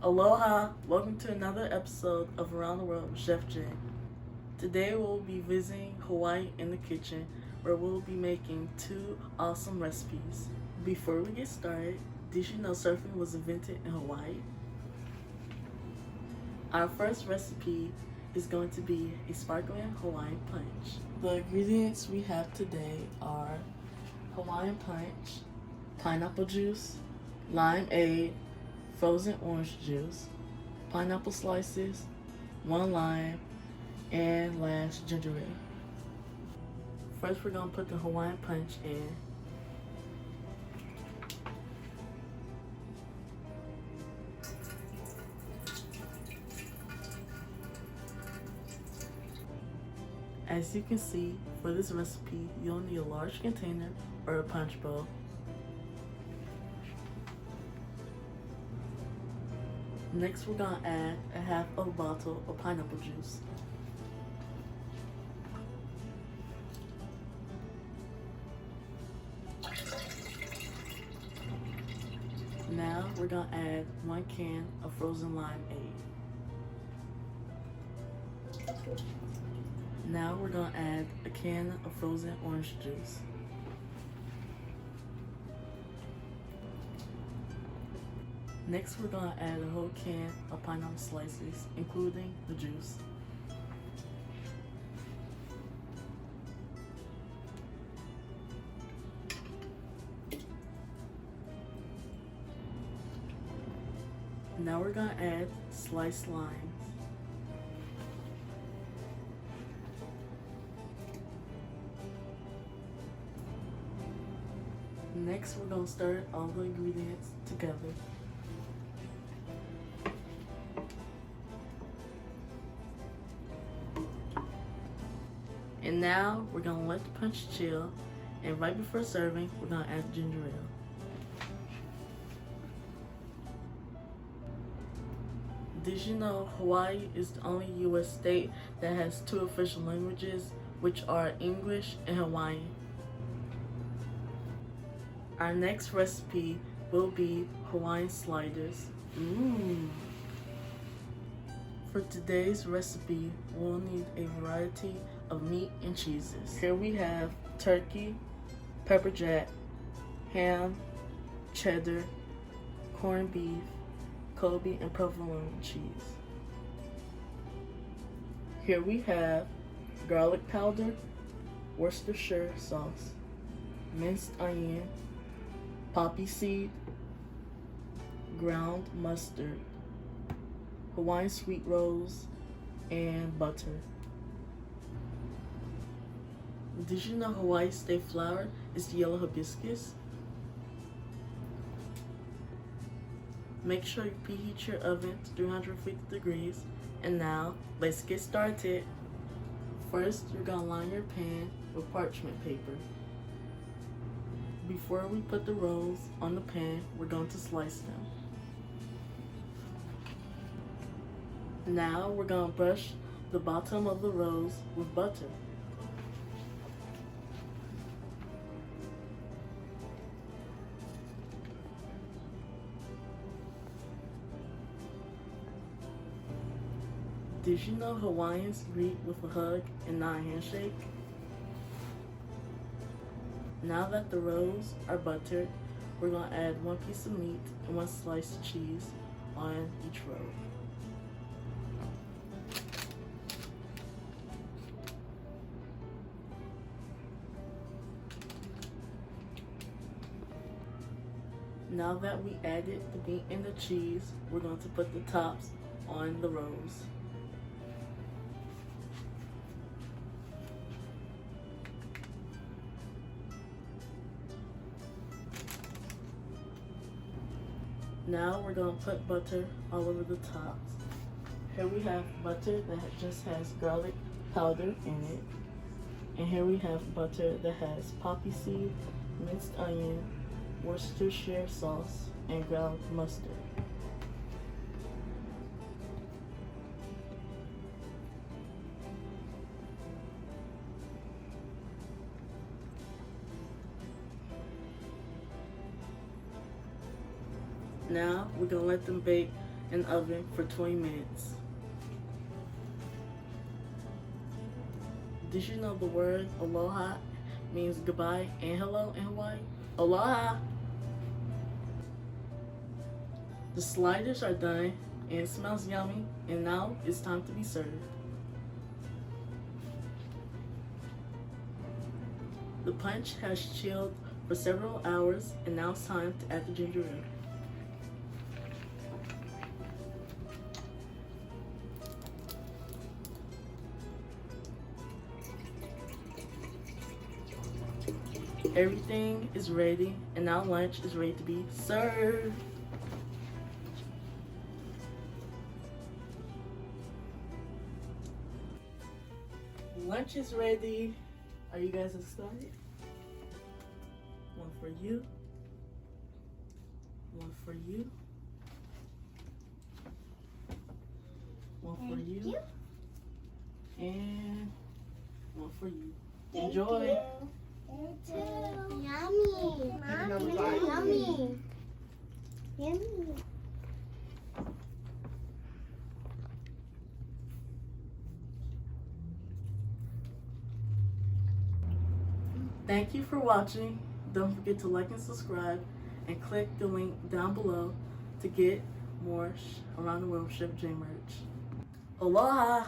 Aloha! Welcome to another episode of Around the World with Chef J. Today we'll be visiting Hawaii in the kitchen where we'll be making two awesome recipes. Before we get started, did you know surfing was invented in Hawaii? Our first recipe is going to be a sparkling Hawaiian punch. The ingredients we have today are Hawaiian punch, pineapple juice, limeade, frozen orange juice, pineapple slices, 1 lime, and last ginger ale. First we're going to put the Hawaiian punch in. As you can see, for this recipe, you'll need a large container or a punch bowl. Next, we're going to add a half of a bottle of pineapple juice. Now, we're going to add 1 can of frozen limeade. Now, we're going to add a can of frozen orange juice. Next, we're going to add a whole can of pineapple slices, including the juice. Now we're going to add sliced limes. Next, we're going to stir all the ingredients together. And now we're going to let the punch chill, and right before serving, we're going to add ginger ale. Did you know Hawaii is the only U.S. state that has 2 official languages, which are English and Hawaiian? Our next recipe will be Hawaiian sliders. For today's recipe, we'll need a variety of meat and cheeses. Here we have turkey, pepper jack, ham, cheddar, corned beef, Kobe, and provolone cheese. Here we have garlic powder, Worcestershire sauce, minced onion, poppy seed, ground mustard, Hawaiian sweet rolls, and butter. Did you know Hawaii's state flower is the yellow hibiscus? Make sure you preheat your oven to 350 degrees. And now, let's get started. First, you're going to line your pan with parchment paper. Before we put the rolls on the pan, we're going to slice them. Now, we're going to brush the bottom of the rolls with butter. Did you know Hawaiians greet with a hug and not a handshake? Now that the rolls are buttered, we're going to add 1 piece of meat and 1 slice of cheese on each roll. Now that we added the meat and the cheese, we're going to put the tops on the rolls. Now we're going to put butter all over the tops. Here we have butter that just has garlic powder in it. And here we have butter that has poppy seed, minced onion, Worcestershire sauce, and ground mustard. Now we're gonna let them bake in the oven for 20 minutes. Did you know the word aloha means goodbye and hello in Hawaii? Aloha! The sliders are done and it smells yummy, and now it's time to be served. The punch has chilled for several hours, and now it's time to add the ginger ale. Everything is ready, and now lunch is ready to be served. Lunch is ready. Are you guys excited? One for you. One for you. One for you. And one for you. Enjoy. Yummy. Mommy, yummy. Yummy. Thank you for watching. Don't forget to like and subscribe, and click the link down below to get more Around the World Chef J merch. Aloha!